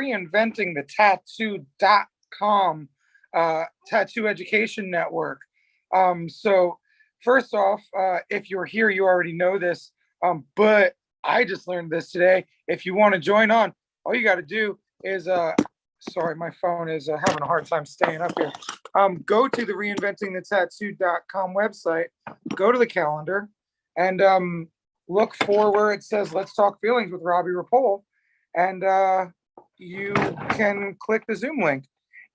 Reinventing the Tattoo.com tattoo education network. So first off, if you're here, you already know this, but I just learned this today. If you want to join on, all you got to do is, sorry, my phone is having a hard time staying up here. Go to the reinventingthetattoo.com website, go to the calendar, and look for where it says "Let's Talk Feelings" with Robbie Ripoll, and you can click the Zoom link.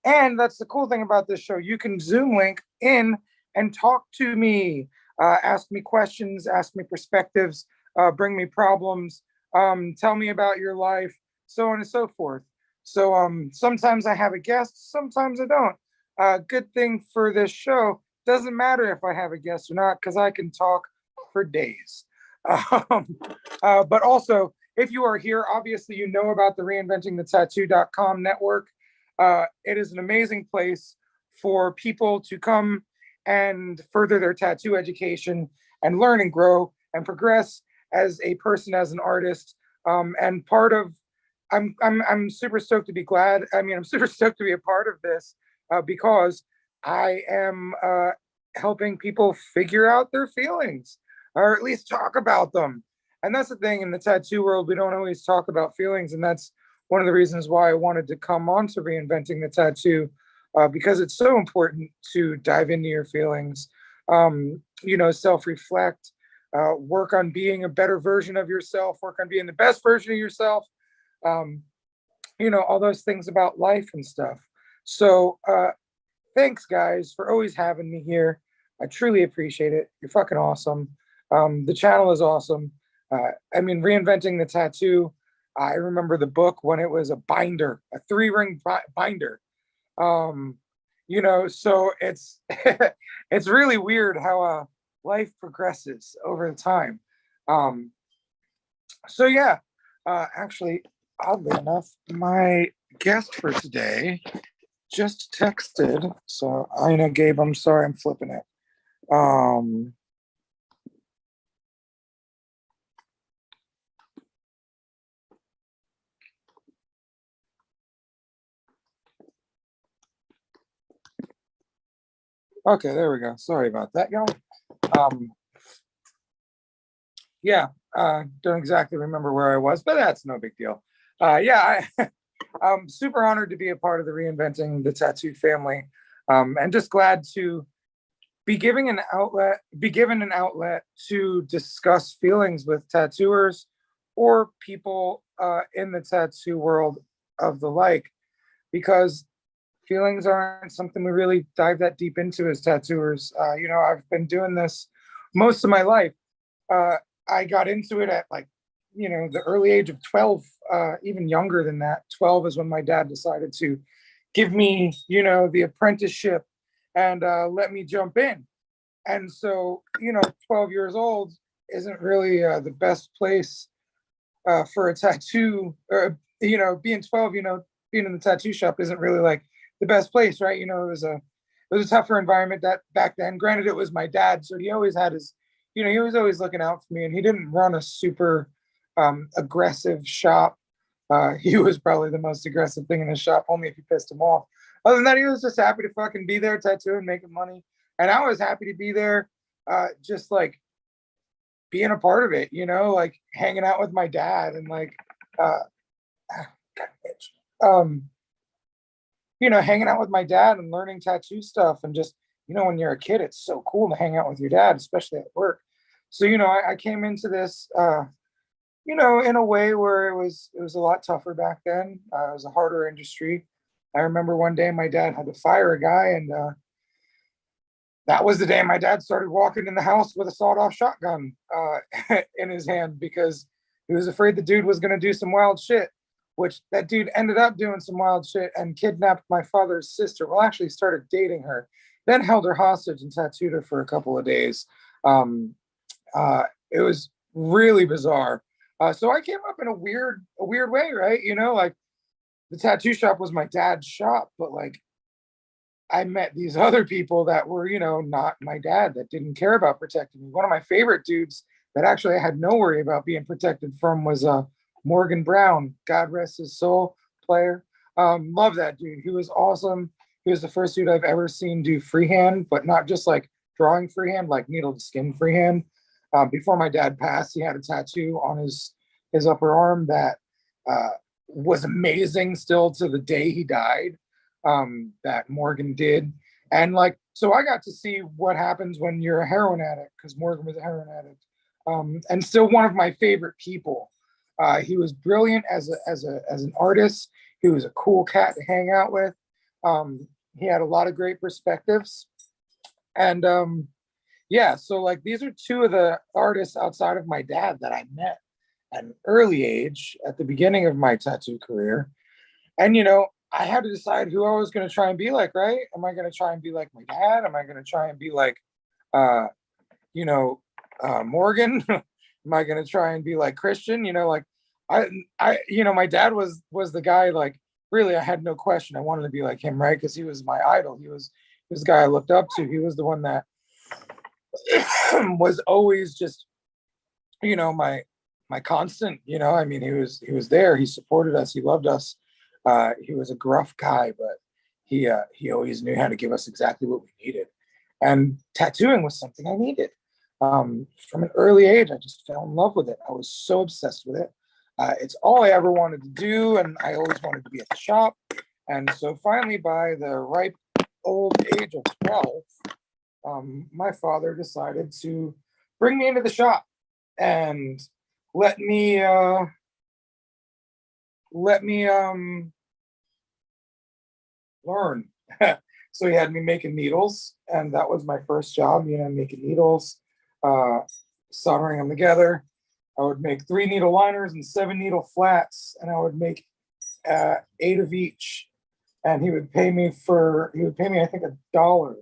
And that's the cool thing about this show. You can Zoom link in and talk to me, ask me questions, ask me perspectives, bring me problems, tell me about your life, so on and so forth. So sometimes I have a guest, sometimes I don't. Good thing for this show, doesn't matter if I have a guest or not, because I can talk for days. But also, if you are here, obviously you know about the reinventingthetattoo.com network. It is an amazing place for people to come and further their tattoo education and learn and grow and progress as a person, as an artist. And part of, I'm super stoked to be glad. I mean, I'm super stoked to be a part of this because I am helping people figure out their feelings, or at least talk about them. And that's the thing, in the tattoo world, we don't always talk about feelings. And that's one of the reasons why I wanted to come on to Reinventing the Tattoo, because it's so important to dive into your feelings, self-reflect, work on being a better version of yourself, work on being the best version of yourself, all those things about life and stuff. So thanks, guys, for always having me here. I truly appreciate it. You're fucking awesome. The channel is awesome. Reinventing the Tattoo. I remember the book when it was a binder, a 3-ring binder. So it's it's really weird how life progresses over time. Actually, oddly enough, my guest for today just texted. So I know, Gabe, I'm sorry, I'm flipping it. Okay, there we go. Sorry about that, y'all. Don't exactly remember where I was, but that's no big deal. I'm super honored to be a part of the Reinventing the Tattoo family, and just glad to be given an outlet to discuss feelings with tattooers or people in the tattoo world of the like, because feelings aren't something we really dive that deep into as tattooers. I've been doing this most of my life. I got into it at the early age of 12, even younger than that. 12 is when my dad decided to give me, the apprenticeship and let me jump in. And so, 12 years old isn't really the best place for a tattoo, or, being 12, being in the tattoo shop isn't really like the best place, right? It was a tougher environment that back then. Granted, it was my dad, so he always had his, he was always looking out for me, and he didn't run a super aggressive shop. He was probably the most aggressive thing in the shop, only if you pissed him off. Other than that, he was just happy to fucking be there tattooing, making money. And I was happy to be there, just like being a part of it, like hanging out with my dad and hanging out with my dad and learning tattoo stuff. And just, when you're a kid, it's so cool to hang out with your dad, especially at work. So, I came into this, in a way where it was a lot tougher back then. It was a harder industry. I remember one day my dad had to fire a guy, and that was the day my dad started walking in the house with a sawed-off shotgun in his hand, because he was afraid the dude was going to do some wild shit, which that dude ended up doing some wild shit and kidnapped my father's sister. Well, actually started dating her, then held her hostage and tattooed her for a couple of days. It was really bizarre. So I came up in a weird way, right? The tattoo shop was my dad's shop, but I met these other people that were, not my dad, that didn't care about protecting me. One of my favorite dudes that actually I had no worry about being protected from was Morgan Brown, God rest his soul. player. Love that dude. He was awesome. He was the first dude I've ever seen do freehand, but not just like drawing freehand, like needle to skin freehand. Before my dad passed, he had a tattoo on his upper arm that was amazing still to the day he died, that Morgan did. And like, so I got to see what happens when you're a heroin addict, because Morgan was a heroin addict, and still one of my favorite people. He was brilliant as an artist. He was a cool cat to hang out with. He had a lot of great perspectives. And yeah, so like these are two of the artists outside of my dad that I met at an early age at the beginning of my tattoo career. And I had to decide who I was going to try and be like, right? Am I going to try and be like my dad? Am I going to try and be like Morgan? Am I going to try and be like Christian? Like my dad was the guy, like, really, I had no question. I wanted to be like him, right? Because he was my idol. He was the guy I looked up to. He was the one that was always just, my constant. I mean, he was there. He supported us. He loved us. He was a gruff guy, but he always knew how to give us exactly what we needed. And tattooing was something I needed. From an early age, I just fell in love with it. I was so obsessed with it. It's all I ever wanted to do, and I always wanted to be at the shop. And so finally, by the ripe old age of 12, my father decided to bring me into the shop and let me learn. So he had me making needles, and that was my first job, making needles, soldering them together. I would make 3 needle liners and 7 needle flats, and I would make 8 of each. And he would pay me, I think, $1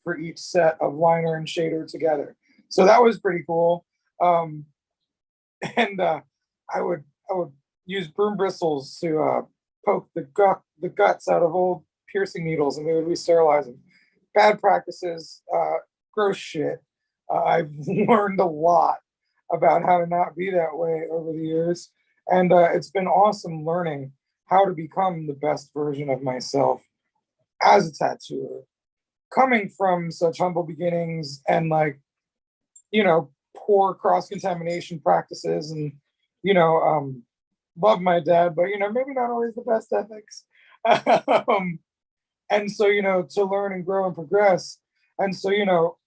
for each set of liner and shader together. So that was pretty cool. And I would use broom bristles to poke the guts out of old piercing needles, and we would re-sterilize them. Bad practices, gross shit. I've learned a lot about how to not be that way over the years. And it's been awesome learning how to become the best version of myself as a tattooer, coming from such humble beginnings and poor cross-contamination practices, and, love my dad, but, maybe not always the best ethics. And so, to learn and grow and progress. And so,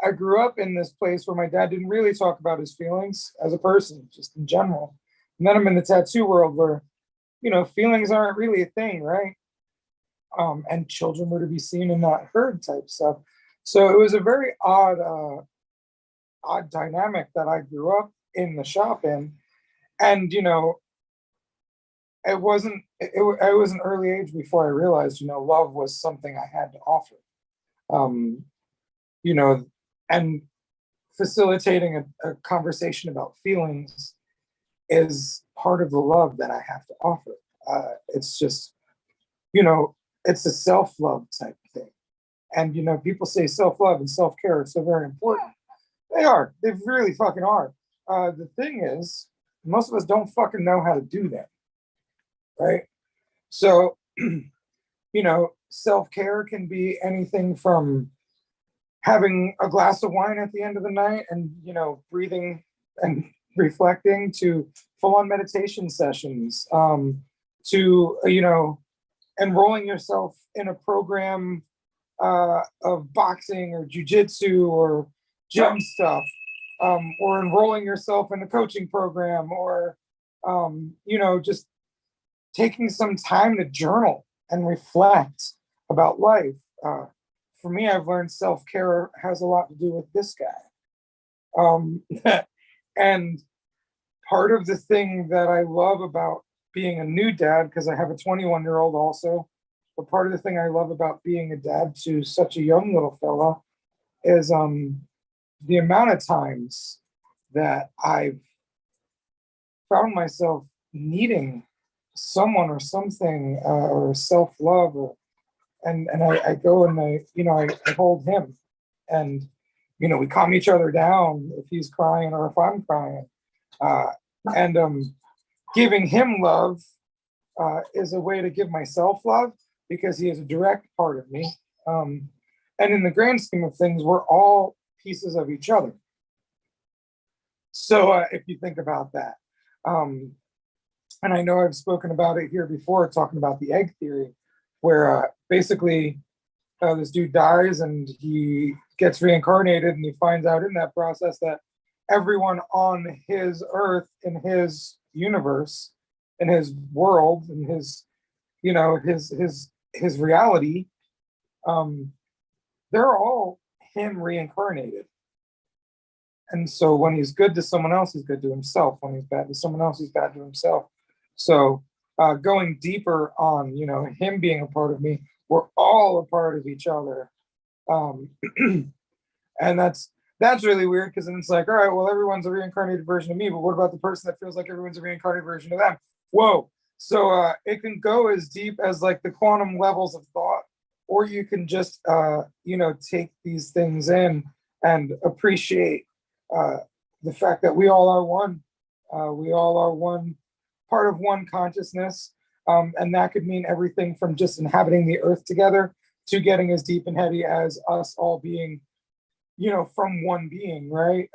I grew up in this place where my dad didn't really talk about his feelings as a person, just in general. And then I'm in the tattoo world where, feelings aren't really a thing, right? And children were to be seen and not heard type stuff. So it was a very odd dynamic that I grew up in the shop in. And, it was an early age before I realized, love was something I had to offer. And facilitating a conversation about feelings is part of the love that I have to offer. It's just, it's a self-love type thing. And, people say self-love and self-care are so very important. They are. They really fucking are. The thing is, most of us don't fucking know how to do that. Right? So, self-care can be anything from having a glass of wine at the end of the night and, breathing and reflecting, to full-on meditation sessions, to, enrolling yourself in a program of boxing or jujitsu or gym stuff, or enrolling yourself in a coaching program, or, just taking some time to journal and reflect about life. For me, I've learned self-care has a lot to do with this guy. And part of the thing that I love about being a new dad, because I have a 21-year-old also, but part of the thing I love about being a dad to such a young little fella is the amount of times that I've found myself needing someone or something, or self-love, and I go and I hold him, and we calm each other down if he's crying or if I'm crying, and giving him love is a way to give myself love because he is a direct part of me. Um, and in the grand scheme of things, we're all pieces of each other. So if you think about that, um, and I know I've spoken about it here before, talking about the egg theory, where basically this dude dies and he gets reincarnated, and he finds out in that process that everyone on his earth, in his universe, in his world, in his, you know, his reality, um, they're all him reincarnated. And so when he's good to someone else, he's good to himself. When he's bad to someone else, he's bad to himself. So going deeper on, you know, him being a part of me, we're all a part of each other. Um, and that's really weird because then it's like, all right, well, everyone's a reincarnated version of me, but what about the person that feels like everyone's a reincarnated version of them? Whoa. So it can go as deep as like the quantum levels of thought, or you can just, you know, take these things in and appreciate uh, the fact that we all are one. We all are one, part of one consciousness. And that could mean everything from just inhabiting the earth together to getting as deep and heavy as us all being, you know, from one being, right?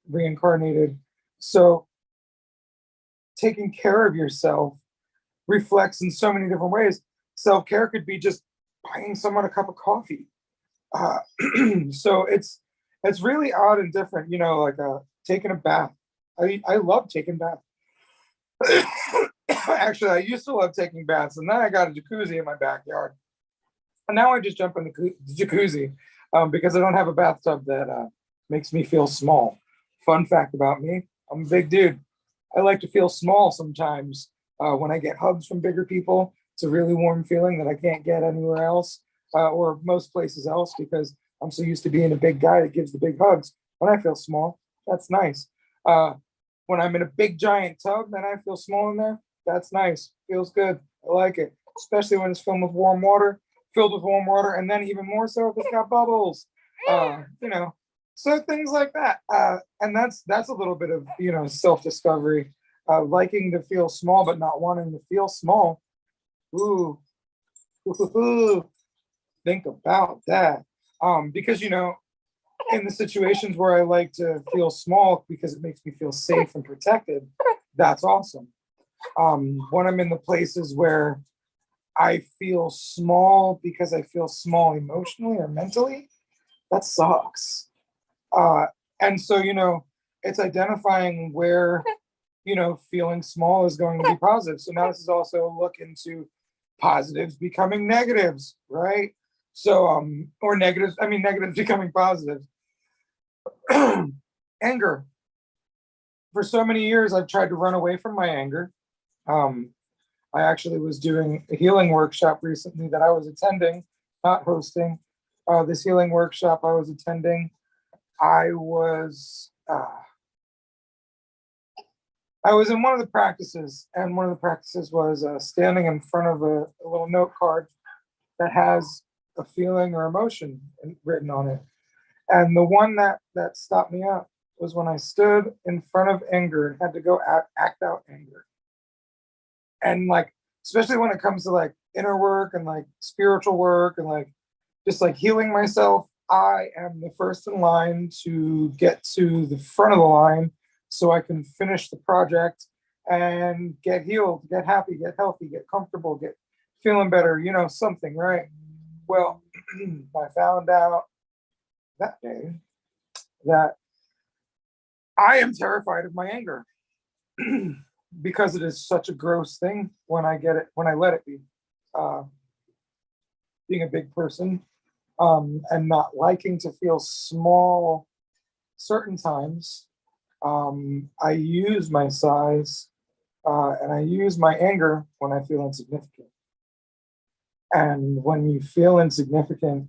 Reincarnated. So taking care of yourself reflects in so many different ways. Self-care could be just buying someone a cup of coffee. Uh, so it's really odd and different, you know, like taking a bath. I love taking baths. Actually, I used to love taking baths, and then I got a jacuzzi in my backyard. And now I just jump in the jacuzzi because I don't have a bathtub that makes me feel small. Fun fact about me, I'm a big dude. I like to feel small sometimes. When I get hugs from bigger people, it's a really warm feeling that I can't get anywhere else or most places else because I'm so used to being a big guy that gives the big hugs. When I feel small, that's nice. When I'm in a big giant tub and I feel small in there, that's nice. Feels good. I like it, especially when it's filled with warm water, and then even more so if it's got bubbles. You know, so things like that. And that's a little bit of, you know, self-discovery, liking to feel small but not wanting to feel small. Ooh, ooh, think about that. Because you know, in the situations where I like to feel small because it makes me feel safe and protected, that's awesome. When I'm in the places where I feel small because I feel small emotionally or mentally, that sucks. Uh, and so, you know, it's identifying where, you know, feeling small is going to be positive. So now this is also a look into positives becoming negatives, right? So, or negatives, I mean, negatives becoming positives. Anger. For so many years, I've tried to run away from my anger. Um, I actually was doing a healing workshop recently that I was attending, not hosting. This healing workshop I was attending, I was in one of the practices, and one of the practices was standing in front of a little note card that has a feeling or emotion written on it. And the one that stopped me up was when I stood in front of anger and had to go act out anger. And like, especially when it comes to like inner work and like spiritual work and like just like healing myself, I am the first in line to get to the front of the line so I can finish the project and get healed, get happy, get healthy, get comfortable, get feeling better, you know, something, right? Well, I found out that day that I am terrified of my anger because it is such a gross thing when I get it, when I let it be. Uh, Being a big person and not liking to feel small certain times, I use my size and I use my anger when I feel insignificant. And when you feel insignificant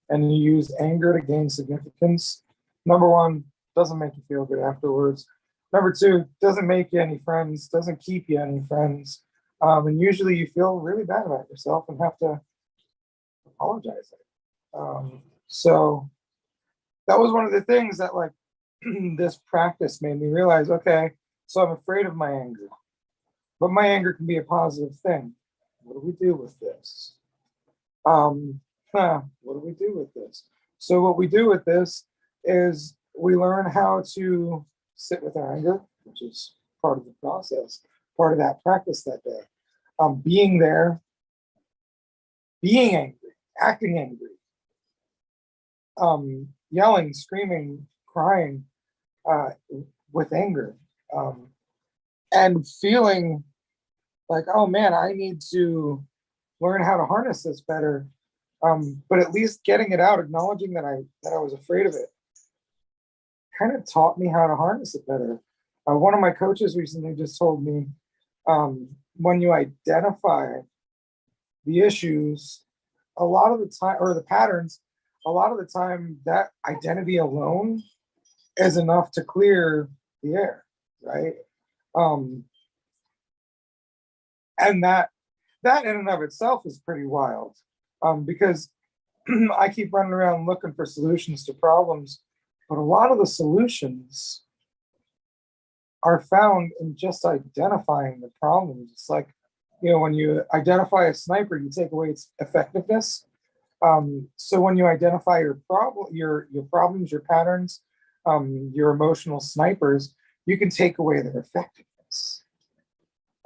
and you use anger to gain significance, number one, doesn't make you feel good afterwards. Number two, doesn't make you any friends, doesn't keep you any friends. And usually you feel really bad about yourself and have to apologize. So that was one of the things that like this practice made me realize, okay, so I'm afraid of my anger. but my anger can be a positive thing. What do we do with this? What do we do with this? So what we do with this is we learn how to sit with our anger, which is part of the process, part of that practice that day. Being there, being angry, acting angry, yelling, screaming, crying with anger, and feeling like, oh man, I need to learn how to harness this better. But at least getting it out, acknowledging that I was afraid of it, kind of taught me how to harness it better. One of my coaches recently just told me, when you identify the issues, a lot of the time, or the patterns, a lot of the time, that identity alone is enough to clear the air, right? And that in and of itself is pretty wild, because I keep running around looking for solutions to problems, but a lot of the solutions are found in just identifying the problems. It's like, when you identify a sniper, you take away its effectiveness. So when you identify your problems, your patterns, your emotional snipers, you can take away their effectiveness.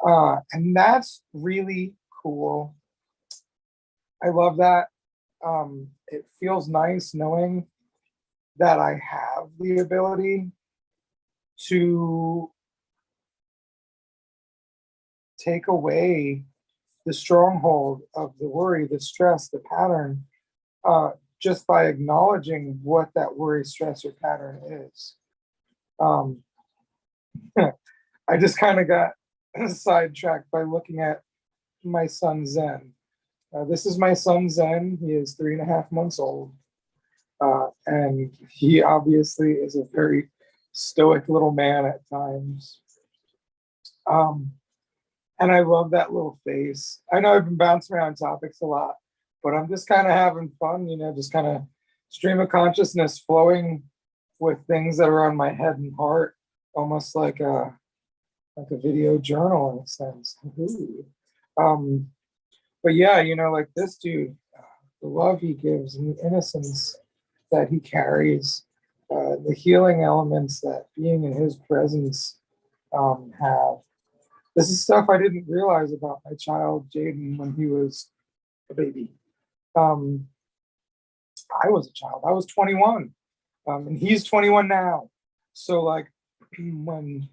And that's really cool. I love that. It feels nice knowing that I have the ability to take away the stronghold of the worry, the stress, the pattern, just by acknowledging what that worry, stress, or pattern is. I just kind of got sidetracked by looking at my son Zen. This is my son Zen. He is 3.5 months old. And he obviously is a very stoic little man at times. And I love that little face. I know I've been bouncing around topics a lot, but I'm just kind of having fun, just kind of stream of consciousness flowing with things that are on my head and heart, almost like a video journal in a sense. But yeah, like this dude, the love he gives and the innocence that he carries, the healing elements that being in his presence have. This is stuff I didn't realize about my child, Jaden, when he was a baby. I was a child. I was 21, and he's 21 now. So, like, when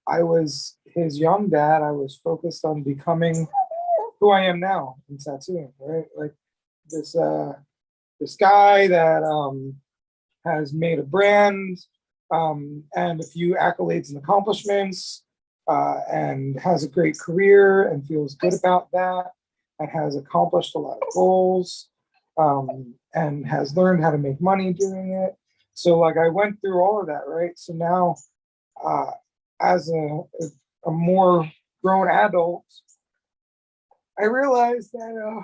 I was his young dad, I was focused on becoming who I am now in tattooing, right? Like this guy that has made a brand and a few accolades and accomplishments, and has a great career and feels good about that, and has accomplished a lot of goals, and has learned how to make money doing it. So like I went through all of that, right? So now, as a more grown adult, I realized that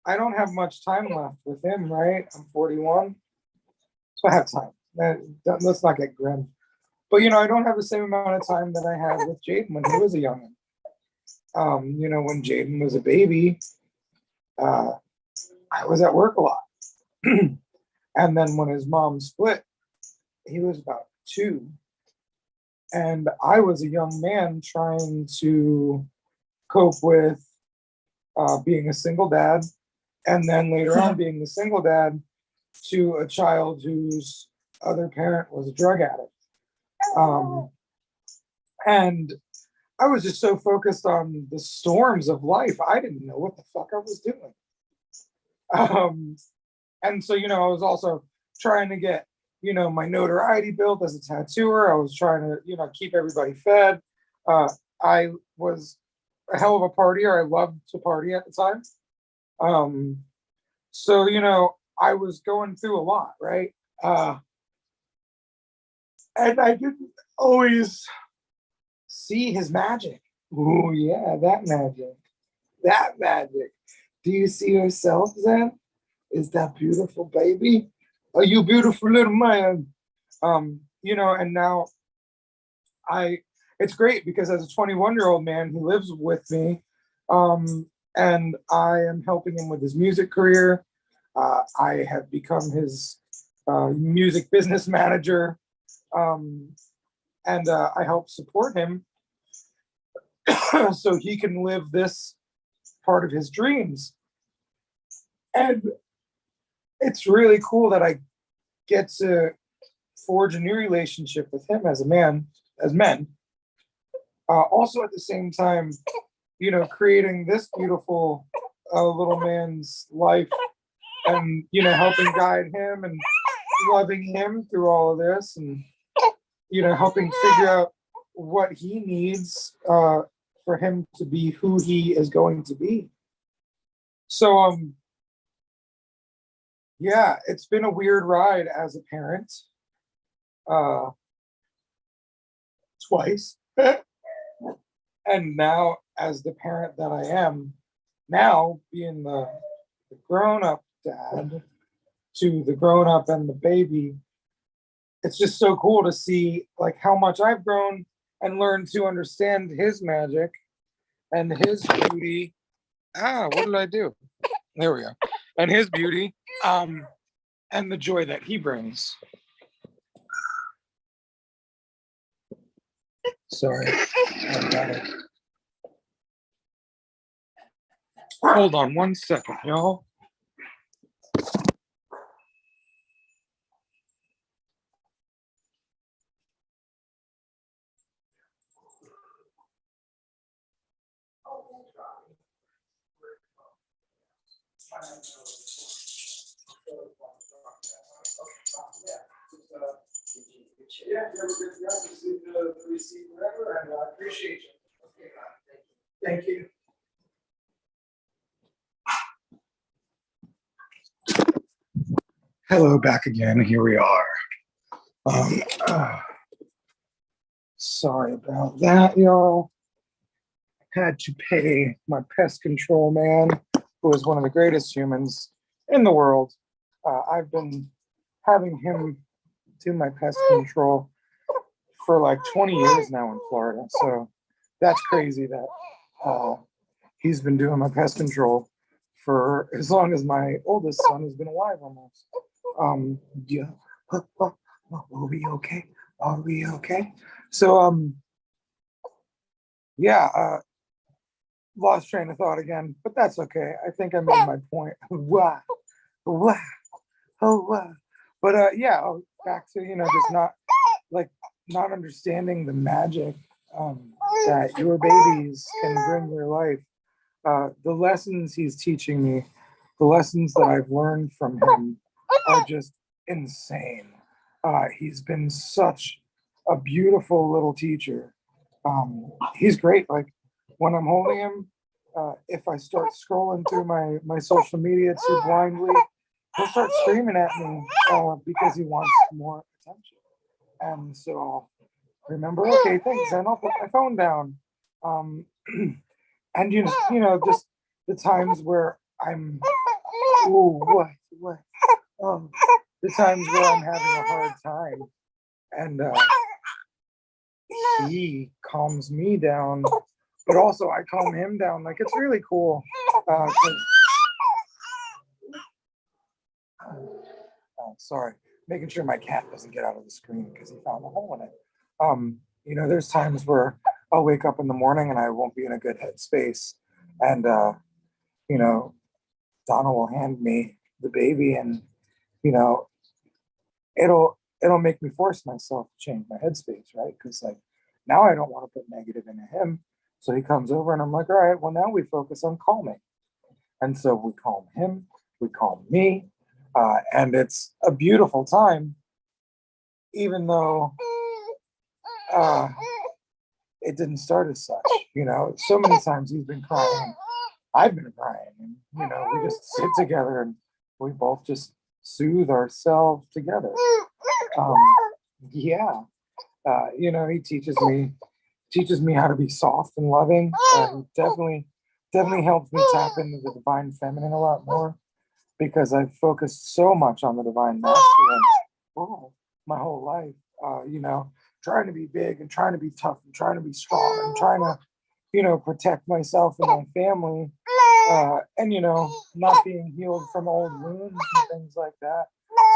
I don't have much time left with him, right? I'm 41, so I have time. Let's not get grim. But, I don't have the same amount of time that I had with Jaden when he was a youngin'. When Jaden was a baby, I was at work a lot. And then when his mom split, he was about 2. And I was a young man trying to cope with being a single dad, and then later on being the single dad to a child whose other parent was a drug addict. And I was just so focused on the storms of life, I didn't know what the fuck I was doing. And so, I was also trying to get, my notoriety built as a tattooer. I was trying to, keep everybody fed. I was a hell of a partier. I loved to party at the time. So, I was going through a lot, right? And I didn't always see his magic. Oh, yeah, that magic. That magic. Do you see yourself then? Is that beautiful, baby? Are you beautiful little man? And now I it's great because as a 21-year-old man, he lives with me, and I am helping him with his music career. I have become his music business manager, um, and I help support him so he can live this part of his dreams. And it's really cool that I get to forge a new relationship with him as a man, as men. Also, at the same time, creating this beautiful little man's life, and helping guide him and loving him through all of this, and helping figure out what he needs for him to be who he is going to be. So yeah, it's been a weird ride as a parent, uh twice. And now, as the parent that I am now, being the grown-up dad to the grown-up and the baby, it's just so cool to see like how much I've grown and learned to understand his magic and his beauty. What did I do? There we go. And his beauty, and the joy that he brings. Sorry. I got it. Hold on one second, y'all. Yeah, receive the receipt wherever, and I appreciate you. Thank you. Hello, back again. Here we are. Sorry about that, y'all. Had to pay my pest control man, who is one of the greatest humans in the world. I've been having him do my pest control for like 20 years now in Florida. So that's crazy that he's been doing my pest control for as long as my oldest son has been alive almost. Yeah. Are we okay? Are we okay? So yeah, lost train of thought again, but that's okay. I think I made my point. Wow. Wow. Oh wow. But yeah, back to just not understanding the magic that your babies can bring your life. The lessons he's teaching me, the lessons that I've learned from him are just insane. He's been such a beautiful little teacher. He's great. Like when I'm holding him, if I start scrolling through my social media too blindly, he'll start screaming at me because he wants more attention. And so I'll remember, okay, thanks, and I'll put my phone down. And just the times where I'm, oh, what? The times where I'm having a hard time, and he calms me down, but also I calm him down. Like it's really cool. Sorry, making sure my cat doesn't get out of the screen because he found a hole in it. There's times where I'll wake up in the morning and I won't be in a good headspace, and Donna will hand me the baby, and it'll make me force myself to change my headspace, right? Because like now I don't want to put negative into him, so he comes over and I'm like, all right, well now we focus on calming, and so we calm him, we calm me, and it's a beautiful time, even though it didn't start as such. So many times he's been crying, I've been crying, and we just sit together and we both just soothe ourselves together. Yeah, he teaches me how to be soft and loving. Definitely helps me tap into the divine feminine a lot more, because I've focused so much on the divine masculine my whole life. trying to be big and trying to be tough and trying to be strong and trying to, protect myself and my family, and, not being healed from old wounds and things like that.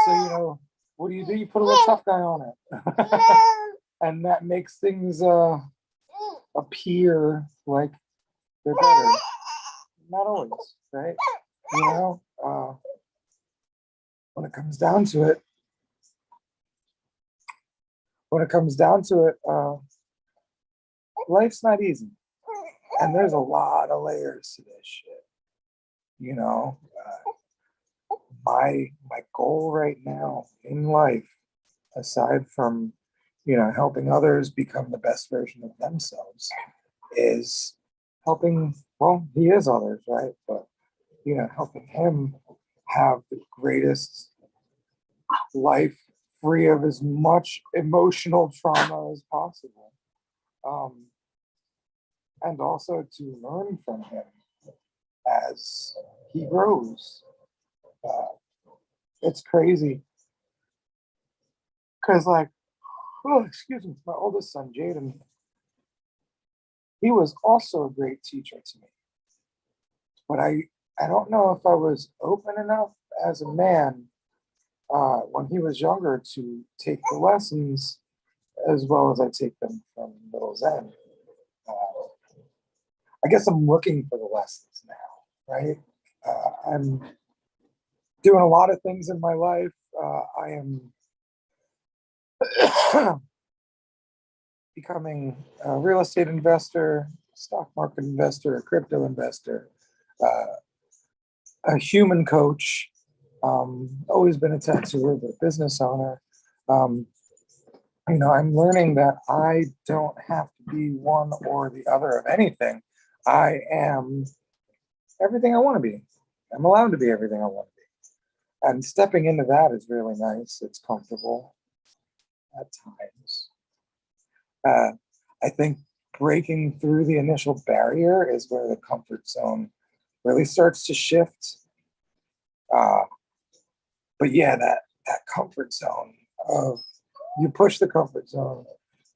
So, what do? You put a little tough guy on it. And that makes things appear like they're better. Not always, right? When it comes down to it, life's not easy. And there's a lot of layers to this shit. My goal right now in life, aside from, helping others become the best version of themselves, is helping, well, he is others, right? But, helping him have the greatest life free of as much emotional trauma as possible. And also to learn from him as he grows. It's crazy. Because, excuse me, my oldest son, Jaden, he was also a great teacher to me. But I don't know if I was open enough as a man when he was younger to take the lessons as well as I take them from little Zen. I guess I'm looking for the lessons now, right? I'm doing a lot of things in my life. I am becoming a real estate investor, stock market investor, a crypto investor, a human coach, always been a tattooer, but a business owner. I'm learning that I don't have to be one or the other of anything. I am everything I want to be. I'm allowed to be everything I want to be. And stepping into that is really nice. It's comfortable at times. I think breaking through the initial barrier is where the comfort zone really starts to shift. But yeah, that comfort zone of you push the comfort zone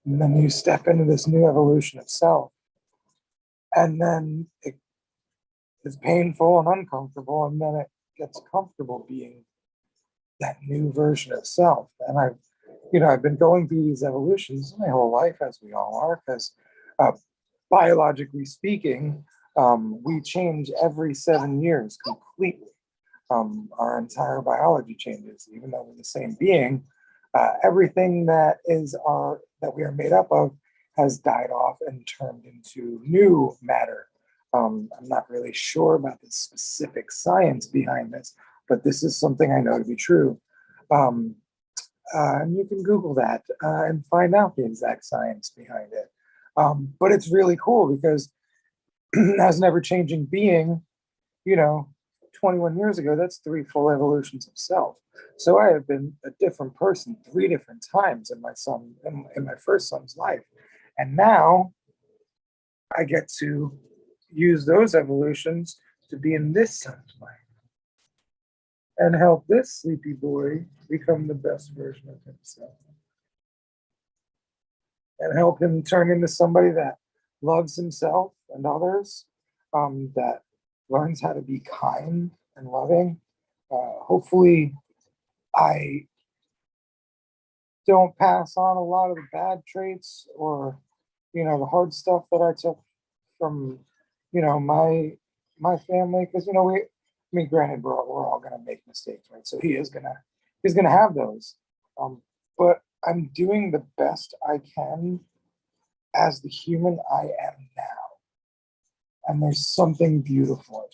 and then you step into this new evolution of self. And then it's painful and uncomfortable, and then it gets comfortable being that new version of self. And I've been going through these evolutions my whole life, as we all are, because biologically speaking, we change every 7 years completely. Our entire biology changes, even though we're the same being. Everything that we are made up of has died off and turned into new matter. I'm not really sure about the specific science behind this, but this is something I know to be true. And you can Google that and find out the exact science behind it. But it's really cool because as an ever-changing being, 21 years ago, that's 3 full evolutions of self. So I have been a different person 3 different times in my first son's life. And now I get to use those evolutions to be in this son's life and help this sleepy boy become the best version of himself and help him turn into somebody that loves himself and others, that learns how to be kind and loving. Hopefully, I don't pass on a lot of the bad traits or, the hard stuff that I took from, my family. Because, granted, we're all gonna make mistakes, right? So he's gonna have those. But I'm doing the best I can as the human I am now. And there's something beautiful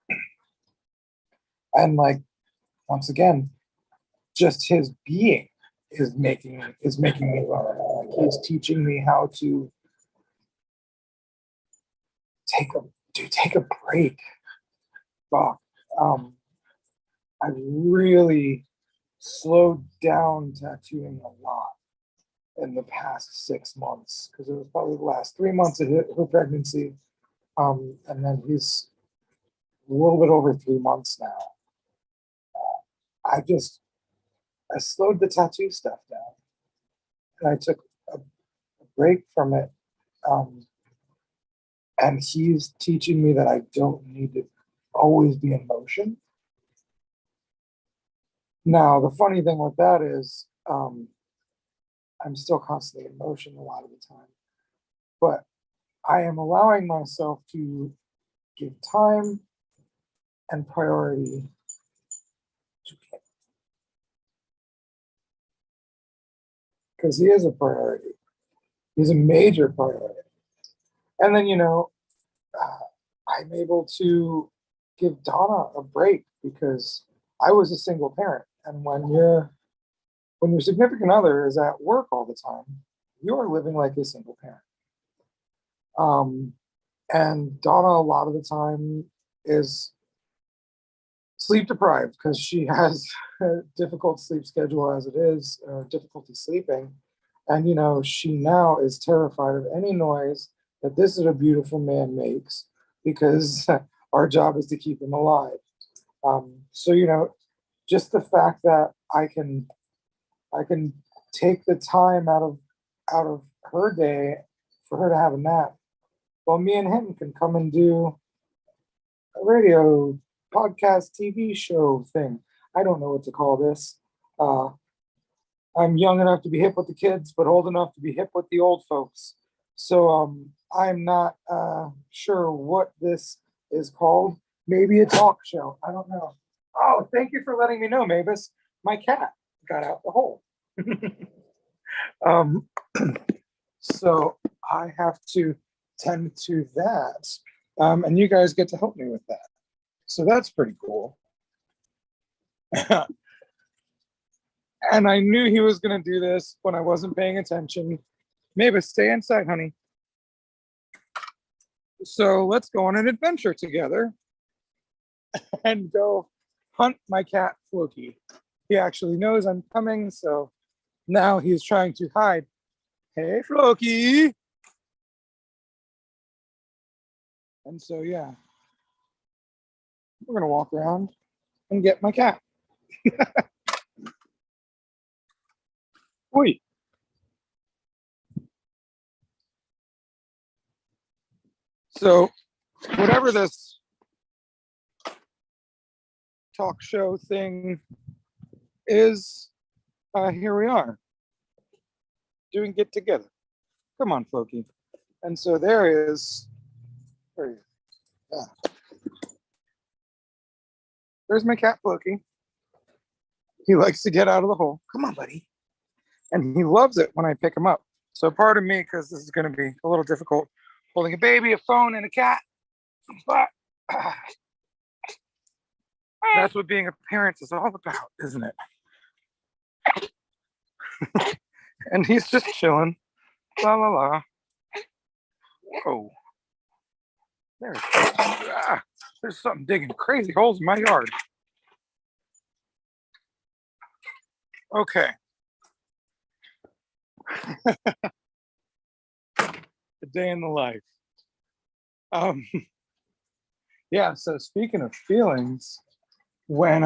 in that. And once again, just his being is making me learn. He's teaching me how to take a break. Fuck. I've really slowed down tattooing a lot in the past 6 months because it was probably the last 3 months of her pregnancy. And then he's a little bit over 3 months now. I slowed the tattoo stuff down. and I took a break from it. Um, and he's teaching me that I don't need to always be in motion. Now, the funny thing with that is, I'm still constantly in motion a lot of the time, but I am allowing myself to give time and priority to him because he is a priority. He's a major priority. And then, I'm able to give Donna a break because I was a single parent. And when your significant other is at work all the time, you are living like a single parent. And Donna, a lot of the time, is sleep deprived because she has a difficult sleep schedule as it is, difficulty sleeping. And, she now is terrified of any noise that this is a beautiful man makes because our job is to keep him alive. So, just the fact that I can take the time out of her day for her to have a nap, while me and him can come and do a radio podcast TV show thing. I don't know what to call this. I'm young enough to be hip with the kids, but old enough to be hip with the old folks. So I'm not sure what this is called. Maybe a talk show. I don't know. Oh, thank you for letting me know, Mavis. My cat got out the hole. um, so I have to tend to that. And you guys get to help me with that. So that's pretty cool. And I knew he was going to do this when I wasn't paying attention. Mavis, stay inside, honey. So let's go on an adventure together and go hunt my cat, Floki. He actually knows I'm coming, so now he's trying to hide. Hey, Floki. And so, yeah, we're going to walk around and get my cat. Oi. So, whatever this talk show thing is, here we are doing Get Together. Come on, Floki. And so there is, where are you? Yeah. There's my cat, Floki. He likes to get out of the hole. Come on, buddy. And he loves it when I pick him up. So pardon me, because this is going to be a little difficult holding a baby, a phone, and a cat. But that's what being a parent is all about, isn't it? And he's just chilling. La la la. Whoa. There's something digging crazy holes in my yard. Okay. A day in the life. Yeah, so speaking of feelings, when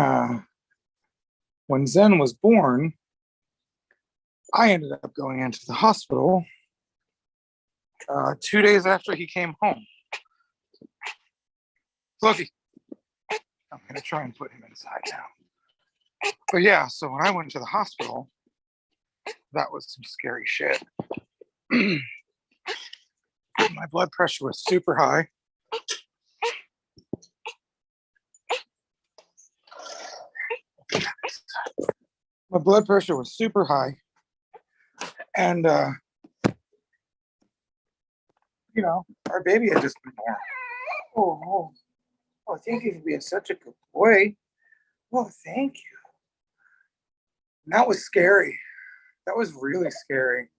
Zen was born, I ended up going into the hospital 2 days after he came home. Loki, I'm going to try and put him inside now. But yeah, so when I went to the hospital, that was some scary shit. My blood pressure was super high. My blood pressure was super high. And, our baby had just been born. Oh, thank you for being such a good boy. Oh, thank you. And that was scary. That was really scary.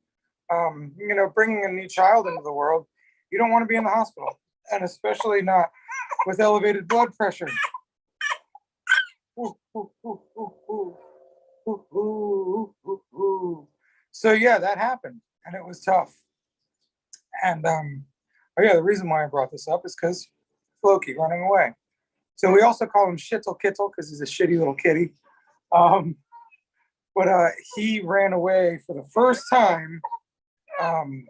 Bringing a new child into the world, you don't want to be in the hospital, and especially not with elevated blood pressure. So yeah, that happened, and it was tough. And the reason why I brought this up is because Floki running away. So we also call him Shittle Kittle because he's a shitty little kitty. But he ran away for the first time um,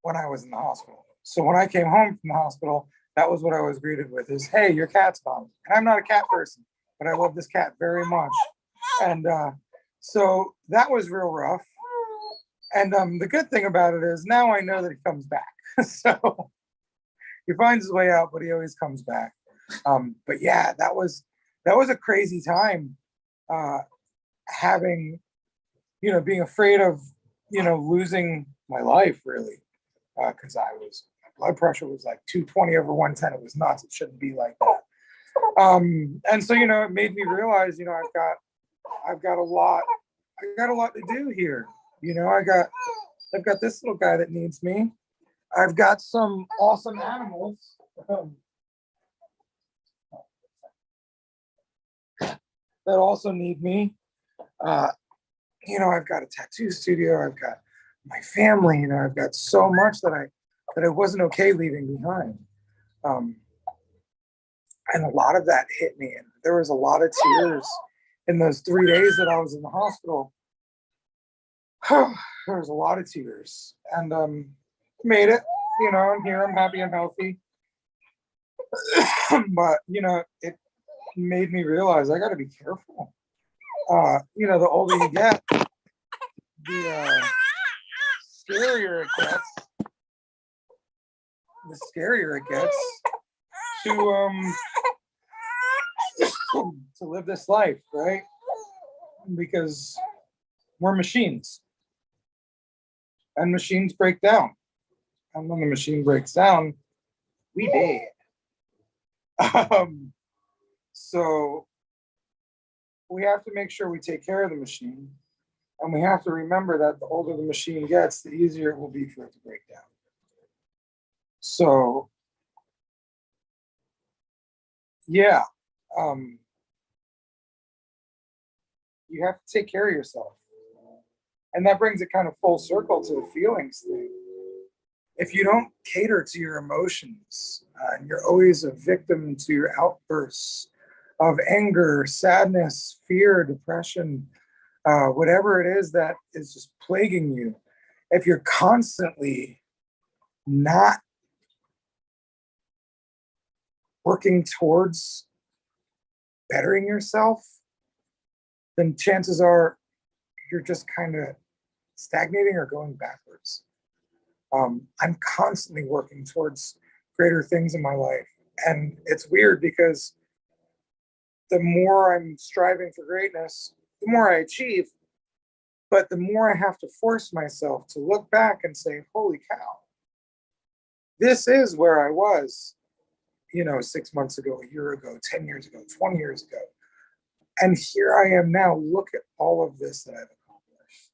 when I was in the hospital. So when I came home from the hospital, that was what I was greeted with is, hey, your cat's gone. And I'm not a cat person, but I love this cat very much. And so that was real rough. And the good thing about it is now I know that he comes back. So he finds his way out, but he always comes back. But yeah, that was a crazy time, having, being afraid of, losing my life really, because my blood pressure was like 220 over 110. It was nuts. It shouldn't be like that. And so, it made me realize, I've got a lot to do here. I've got this little guy that needs me. I've got some awesome animals that also need me. I've got a tattoo studio. I've got my family. I've got so much that I wasn't okay leaving behind. And a lot of that hit me, and there was a lot of tears in those 3 days that I was in the hospital. There was a lot of tears, and made it. I'm here. I'm happy. I'm healthy. But it made me realize I got to be careful. The older you get, the scarier it gets. The scarier it gets to live this life, right? Because we're machines, and machines break down. And when the machine breaks down, we dead. So we have to make sure we take care of the machine, and we have to remember that the older the machine gets, the easier it will be for it to break down. So yeah, you have to take care of yourself, and that brings it kind of full circle to the feelings thing. If you don't cater to your emotions, and you're always a victim to your outbursts of anger, sadness, fear, depression, whatever it is that is just plaguing you, if you're constantly not working towards bettering yourself, then chances are you're just kind of stagnating or going backwards. I'm constantly working towards greater things in my life. And it's weird because the more I'm striving for greatness, the more I achieve, but the more I have to force myself to look back and say, holy cow, this is where I was, 6 months ago, a year ago, 10 years ago, 20 years ago. And here I am now. Look at all of this that I've accomplished.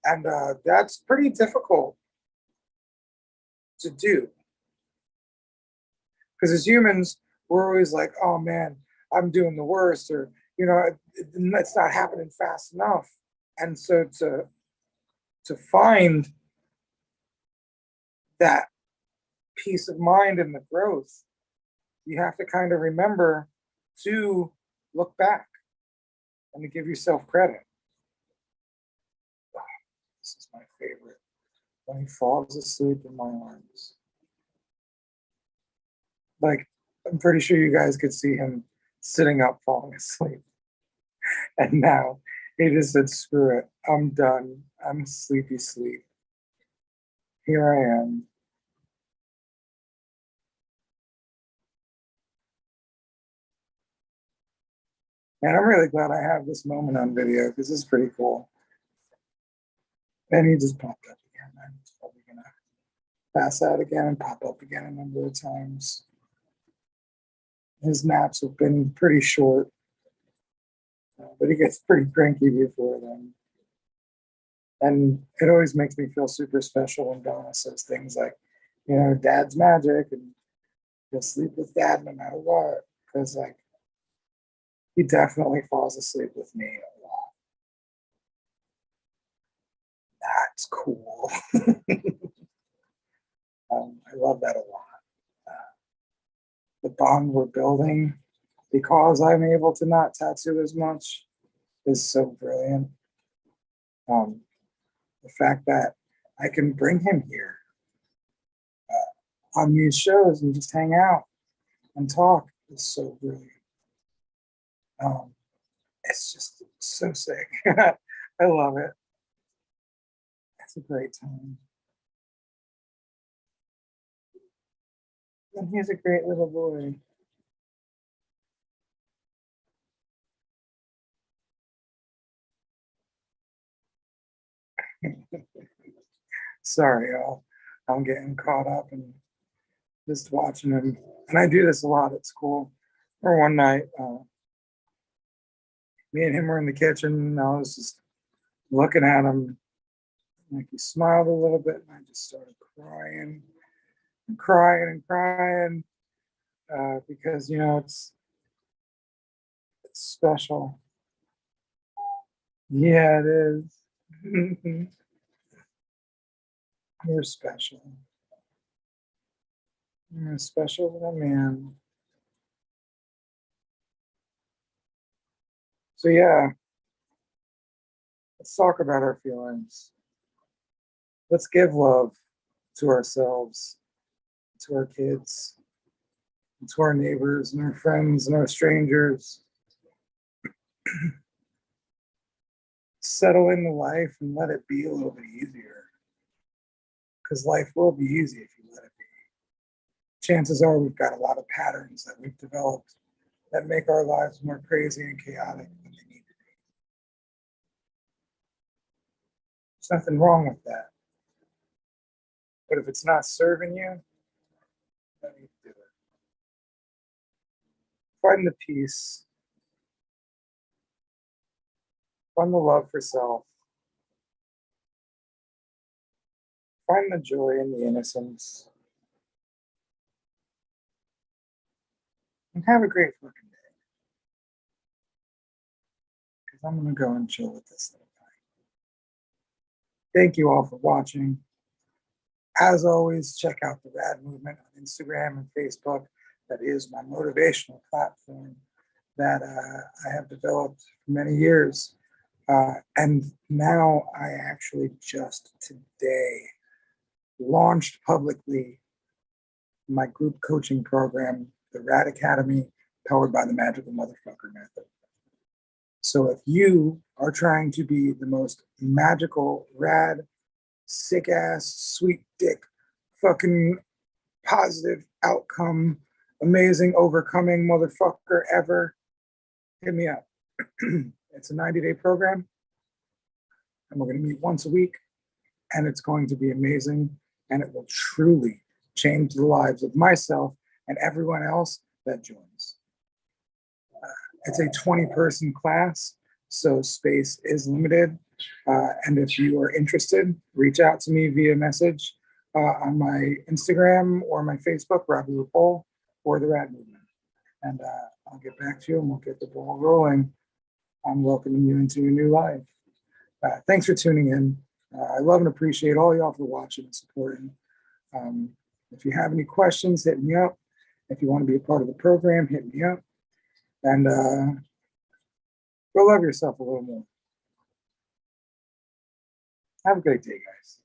And that's pretty difficult to do. Because as humans, we're always like, oh man, I'm doing the worst, or, it's not happening fast enough. And so to find that peace of mind and the growth, you have to kind of remember to look back and to give yourself credit. This is my favorite. When he falls asleep in my arms. Like, I'm pretty sure you guys could see him sitting up, falling asleep. And now he just said, screw it. I'm done. I'm sleepy sleep. Here I am. And I'm really glad I have this moment on video because it's pretty cool. And he just popped up again. I'm probably going to pass out again and pop up again a number of times. His naps have been pretty short, but he gets pretty cranky before then. And it always makes me feel super special when Donna says things like, dad's magic, and he'll sleep with dad no matter what. Because, he definitely falls asleep with me a lot. That's cool. I love that a lot. The bond we're building, because I'm able to not tattoo as much, is so brilliant. The fact that I can bring him here on these shows and just hang out and talk is so brilliant. Um, it's just so sick. I love it. It's a great time. And he's a great little boy. Sorry, y'all. I'm getting caught up and just watching him. And I do this a lot at school. Or one night, me and him were in the kitchen, and I was just looking at him. Like he smiled a little bit, and I just started crying and crying and crying because it's special. Yeah, it is. You're special. You're a special little man. So yeah, let's talk about our feelings. Let's give love to ourselves, to our kids, to our neighbors and our friends and our strangers. Settle into life and let it be a little bit easier. Because life will be easy if you let it be. Chances are we've got a lot of patterns that we've developed that make our lives more crazy and chaotic than they need to be. There's nothing wrong with that. But if it's not serving you, then you do it. Find the peace. Find the love for self. Find the joy and the innocence. And have a great fucking day. Because I'm going to go and chill with this little guy. Thank you all for watching. As always, check out the Rad Movement on Instagram and Facebook. That is my motivational platform that I have developed for many years. And now I actually just today launched publicly my group coaching program, the Rad Academy, powered by the Magical Motherfucker Method. So if you are trying to be the most magical, rad, sick ass, sweet dick, fucking positive outcome, amazing overcoming motherfucker ever, hit me up. It's a 90-day program, and we're going to meet once a week, and it's going to be amazing, and it will truly change the lives of myself and everyone else that joins. It's a 20-person class, so space is limited. And if you are interested, reach out to me via message on my Instagram or my Facebook, Robbie Ripoll, or the Rad Movement. And I'll get back to you and we'll get the ball rolling. I'm welcoming you into a new life. Thanks for tuning in. I love and appreciate all y'all for watching and supporting. If you have any questions, hit me up. If you want to be a part of the program, hit me up. And go love yourself a little more. Have a great day, guys.